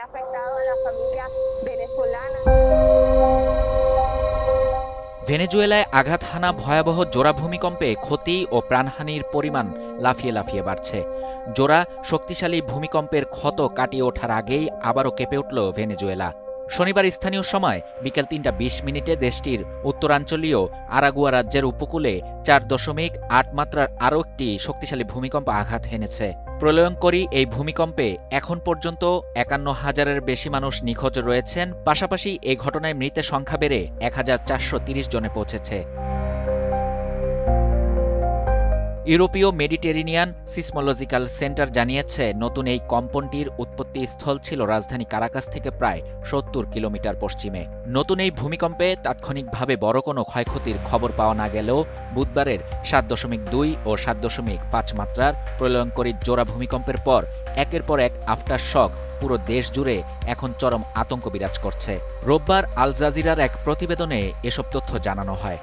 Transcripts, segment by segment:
ha afectado a las familias venezolanas. ভেনেজুয়েলায় আঘাত হানা ভয়াবহ জোড়া ভূমিকম্পে ক্ষতি ও প্রাণহানির পরিমাণ লাফিয়ে লাফিয়ে বাড়ছে। জোড়া শক্তিশালী ভূমিকম্পের ক্ষত কাটিয়ে ওঠার আগেই আবারও কেঁপে উঠল ভেনেজুয়েলা। শনিবার স্থানীয় সময় বিকেল ৩টা ২০ মিনিটে দেশটির উত্তরাঞ্চলীয় আরাগুয়া রাজ্যের উপকূলে ৪.৮ মাত্রার আরও একটি শক্তিশালী ভূমিকম্প আঘাত হেনেছে। প্রলয়ঙ্করী এই ভূমিকম্পে এখন পর্যন্ত ৫১,০০০-এর বেশি মানুষ নিখোঁজ রয়েছেন। পাশাপাশি এই ঘটনায় মৃতের সংখ্যা বেড়ে ১,৪৩০ জনে পৌঁছেছে। ইউরোপীয় মেডিটেরিনিয়ান সিসমোলজিক্যাল সেন্টার জানিয়েছে, নতুন এই কম্পনটির উৎপত্তিস্থল ছিল রাজধানী কারাকাস থেকে প্রায় ৭০ কিলোমিটার পশ্চিমে। নতুন এই ভূমিকম্পে তাৎক্ষণিকভাবে বড় কোনো ক্ষয়ক্ষতির খবর পাওয়া না গেলেও বুধবারের ৭.২ ও ৭.৫ মাত্রার প্রলয়ঙ্করী জোড়া ভূমিকম্পের পর একের পর এক আফটার শক পুরো দেশ জুড়ে এখন চরম আতঙ্ক বিরাজ করছে। রোববার আল জাজিরার এক প্রতিবেদনে এসব তথ্য জানানো হয়।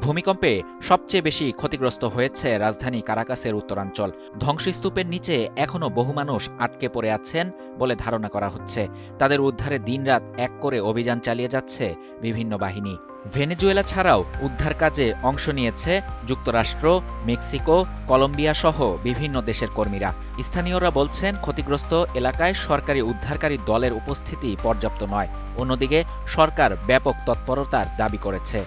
ভূমিকম্পে সবচেয়ে বেশি ক্ষতিগ্রস্ত হয়েছে রাজধানী কারাকাসের উত্তরাঞ্চল। ধ্বংসস্তূপের নিচে এখনও বহু মানুষ আটকে পড়ে আছেন বলে ধারণা করা হচ্ছে। তাদের উদ্ধারে দিনরাত এক করে অভিযান চালিয়ে যাচ্ছে বিভিন্ন বাহিনী। ভেনেজুয়েলা ছাড়াও উদ্ধার কাজে অংশ নিয়েছে যুক্তরাষ্ট্র, মেক্সিকো, কলম্বিয়া সহ বিভিন্ন দেশের কর্মীরা। স্থানীয়রা বলছেন, ক্ষতিগ্রস্ত এলাকায় সরকারি উদ্ধারকারী দলের উপস্থিতি পর্যাপ্ত নয়। অন্যদিকে সরকার ব্যাপক তৎপরতার দাবি করেছে।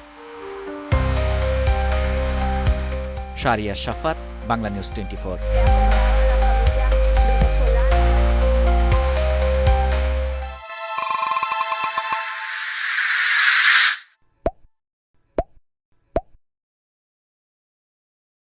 শাহরিয়ার শাফাত, বাংলা নিউজ 24।